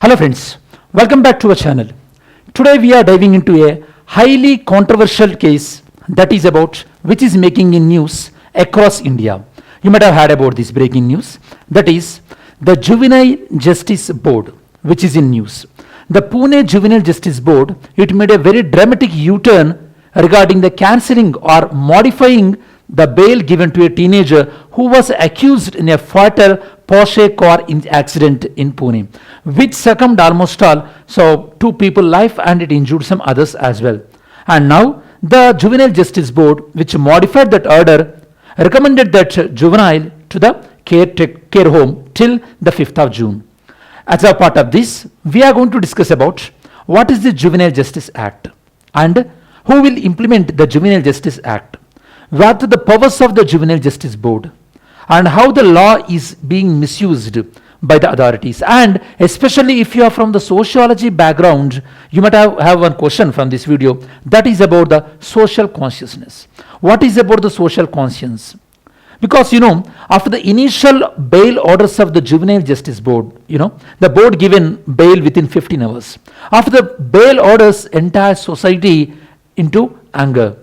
Hello friends, welcome back to our channel. Today we are diving into a highly controversial case that is about which is making in news across India. You might have heard about this breaking news, that is the Juvenile Justice Board, which is in news. The Pune Juvenile Justice Board, it made a very dramatic U-turn regarding the cancelling or modifying the bail given to a teenager who was accused in a fatal Porsche car accident in Pune, which succumbed almost all, so 2 people life and it injured some others as well. And now the Juvenile Justice Board, which modified that order, recommended that juvenile to the care home till the 5th of June. As a part of this, we are going to discuss about what is the Juvenile Justice Act and who will implement the Juvenile Justice Act, what are the powers of the Juvenile Justice Board, and how the law is being misused by the authorities. And especially if you are from the sociology background, you might have one question from this video, that is about the social consciousness. What is about the social conscience? Because after the initial bail orders of the Juvenile Justice Board, the board given bail within 15 hours. After the bail orders, entire society into anger.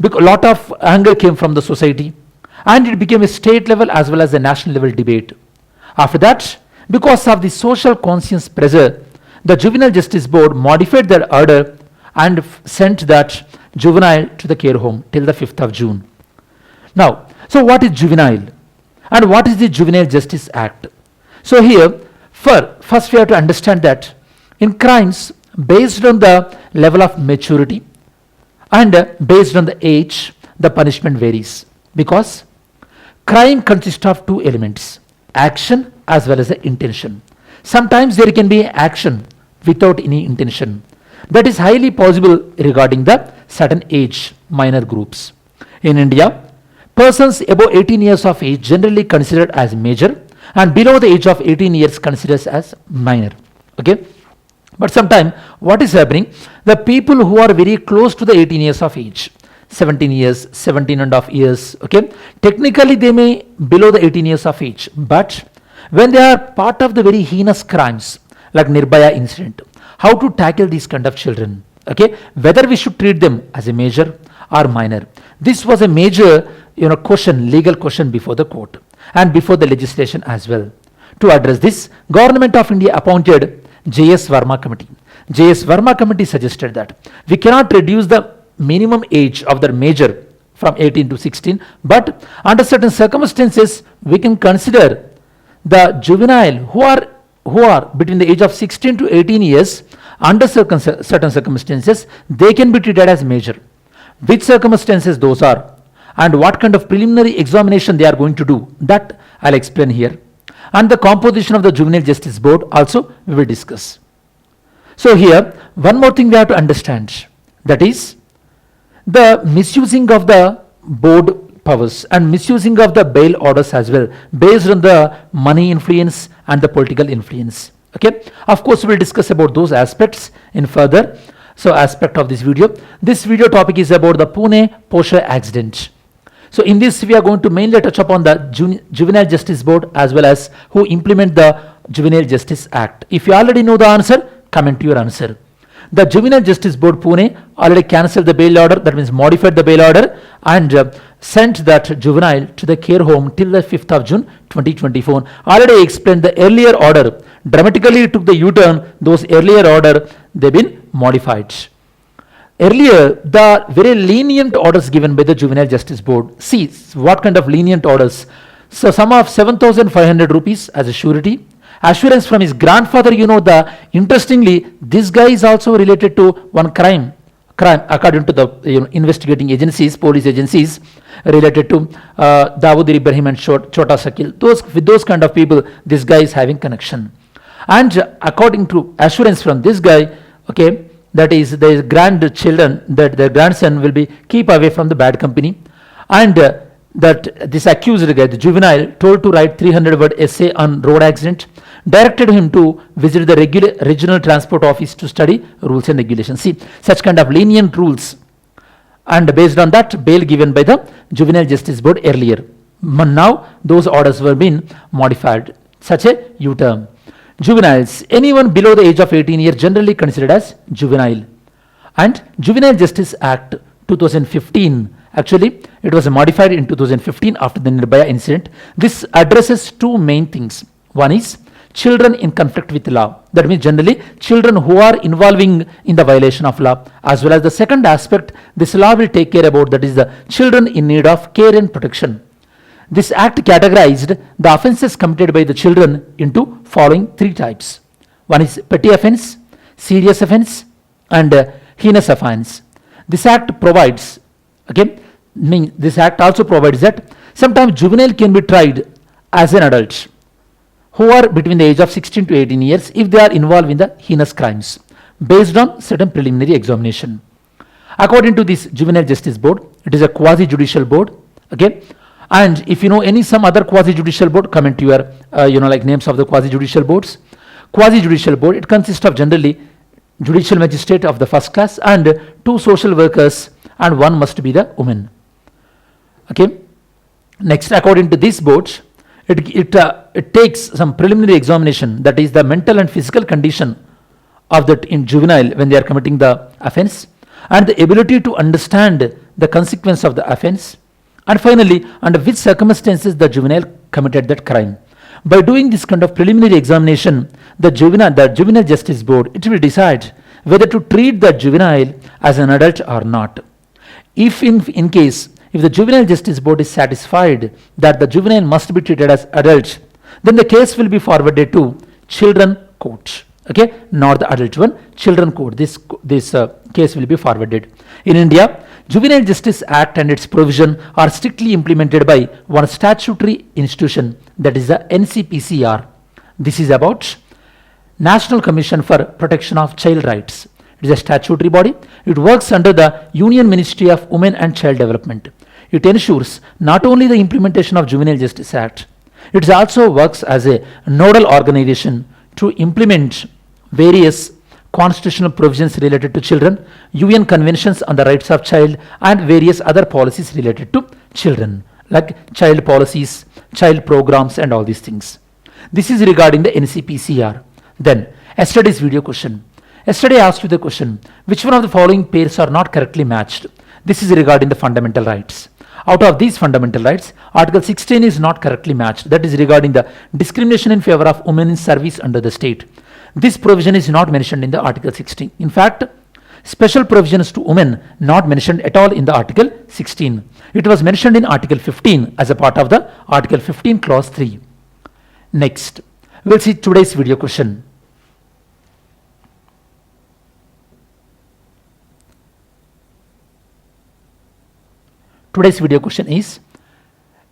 Because a lot of anger came from the society, and it became a state level as well as a national level debate. After that, because of the social conscience pressure, the Juvenile Justice Board modified their order and sent that juvenile to the care home till the 5th of June. Now, so what is juvenile and what is the Juvenile Justice Act? So here, first we have to understand that in crimes based on the level of maturity and based on the age, the punishment varies, because crime consists of 2 elements, action as well as the intention. Sometimes there can be action without any intention. That is highly possible regarding the certain age minor groups. In India, persons above 18 years of age generally considered as major, and below the age of 18 years considered as minor. Okay. But sometimes what is happening, the people who are very close to the 18 years of age, 17 years, 17 and a half years, okay, technically they may below the 18 years of age, but when they are part of the very heinous crimes like Nirbhaya incident, how to tackle these kind of children, okay, whether we should treat them as a major or minor. This was a major question, legal question before the court and before the legislation as well. To address this, Government of India appointed J.S. Verma Committee. J.S. Verma Committee suggested that we cannot reduce the minimum age of the major from 18 to 16, but under certain circumstances we can consider the juvenile who are between the age of 16 to 18 years, under certain circumstances they can be treated as major. Which circumstances those are and what kind of preliminary examination they are going to do, that I'll explain here. And the composition of the Juvenile Justice Board also we will discuss. So here one more thing we have to understand, that is the misusing of the board powers and misusing of the bail orders as well, based on the money influence and the political influence. Okay, of course we will discuss about those aspects in further aspect of this video. This video topic is about the Pune Porsche accident. So in this we are going to mainly touch upon the Juvenile Justice Board as well as who implement the Juvenile Justice Act. If you already know the answer, comment your answer. The Juvenile Justice Board Pune already cancelled the bail order, that means modified the bail order, and sent that juvenile to the care home till the 5th of June 2024. Already explained the earlier order, dramatically took the U-turn, those earlier order they've been modified. Earlier, the very lenient orders given by the Juvenile Justice Board. See what kind of lenient orders. So sum of 7,500 rupees as a surety. Assurance from his grandfather, interestingly, this guy is also related to one crime according to the investigating agencies, police agencies, related to Dawood Ibrahim and Chota Shakil. With those kind of people, this guy is having connection. And according to assurance from this guy, okay, that is the grandchildren, that their grandson will be keep away from the bad company, and that this accused guy, the juvenile, told to write 300-word essay on road accident, directed him to visit the regional transport office to study rules and regulations. See, such kind of lenient rules, and based on that bail given by the Juvenile Justice Board earlier. Now those orders were being modified, such a U-turn. Juveniles, anyone below the age of 18 years generally considered as juvenile. And Juvenile Justice Act 2015, actually it was modified in 2015 after the Nirbhaya incident. This addresses two main things. One is children in conflict with law. That means generally children who are involving in the violation of law, as well as the second aspect this law will take care about, that is the children in need of care and protection. This act categorized the offences committed by the children into following three types. One is petty offence, serious offence, and heinous offence. This act provides, this act also provides that sometimes juvenile can be tried as an adult who are between the age of 16 to 18 years if they are involved in the heinous crimes based on certain preliminary examination. According to this Juvenile Justice Board, it is a quasi-judicial board. And if you know any some other quasi-judicial board, comment to your like names of the quasi-judicial boards. Quasi-judicial board, it consists of generally judicial magistrate of the first class and two social workers, and one must be the woman. Next, according to this board, it takes some preliminary examination, that is the mental and physical condition of that in juvenile when they are committing the offense, and the ability to understand the consequence of the offense, and finally under which circumstances the juvenile committed that crime. By doing this kind of preliminary examination, the Juvenile Justice Board, it will decide whether to treat the juvenile as an adult or not. If in case if the Juvenile Justice Board is satisfied that the juvenile must be treated as adult, then the case will be forwarded to children court. Not the adult one, children court. This case will be forwarded. In India, Juvenile Justice Act and its provision are strictly implemented by one statutory institution, that is the NCPCR. This is about National Commission for Protection of Child Rights. It is a statutory body. It works under the Union Ministry of Women and Child Development. It ensures not only the implementation of Juvenile Justice Act, it also works as a nodal organization to implement various constitutional provisions related to children, UN conventions on the rights of child, and various other policies related to children, like child policies, child programs, and all these things. This is regarding the NCPCR. Then, yesterday's video question. Yesterday I asked you the question, which one of the following pairs are not correctly matched? This is regarding the fundamental rights. Out of these fundamental rights, Article 16 is not correctly matched. That is regarding the discrimination in favor of women in service under the state. This provision is not mentioned in the Article 16. In fact, special provisions to women not mentioned at all in the Article 16. It was mentioned in Article 15 as a part of the Article 15 Clause 3. Next, we will see today's video question. Today's video question is,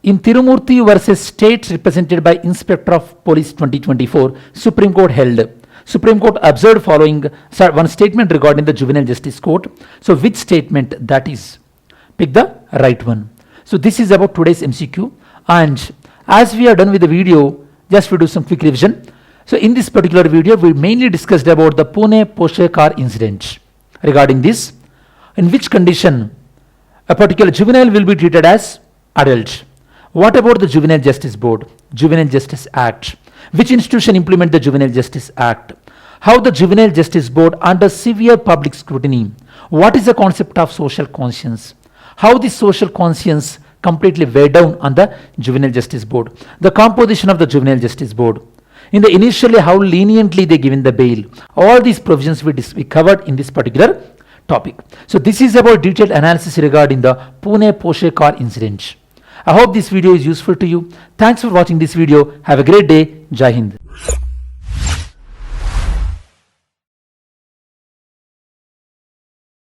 in Tirumurthy versus State represented by Inspector of Police 2024, Supreme Court held. Supreme Court observed following one statement regarding the Juvenile Justice Court. So which statement that is? Pick the right one. So this is about today's MCQ, and as we are done with the video, just we do some quick revision. So in this particular video, we mainly discussed about the Pune Porsche car incident. Regarding this, in which condition a particular juvenile will be treated as adult. What about the Juvenile Justice Board, Juvenile Justice Act? Which institution implement the Juvenile Justice Act? How the Juvenile Justice Board under severe public scrutiny? What is the concept of social conscience? How this social conscience completely weighed down on the Juvenile Justice Board? The composition of the Juvenile Justice Board. In the initially how leniently they given the bail. All these provisions we covered in this particular topic. So this is about detailed analysis regarding the Pune Porsche car incident. I hope this video is useful to you. Thanks for watching this video. Have a great day. Jai Hind.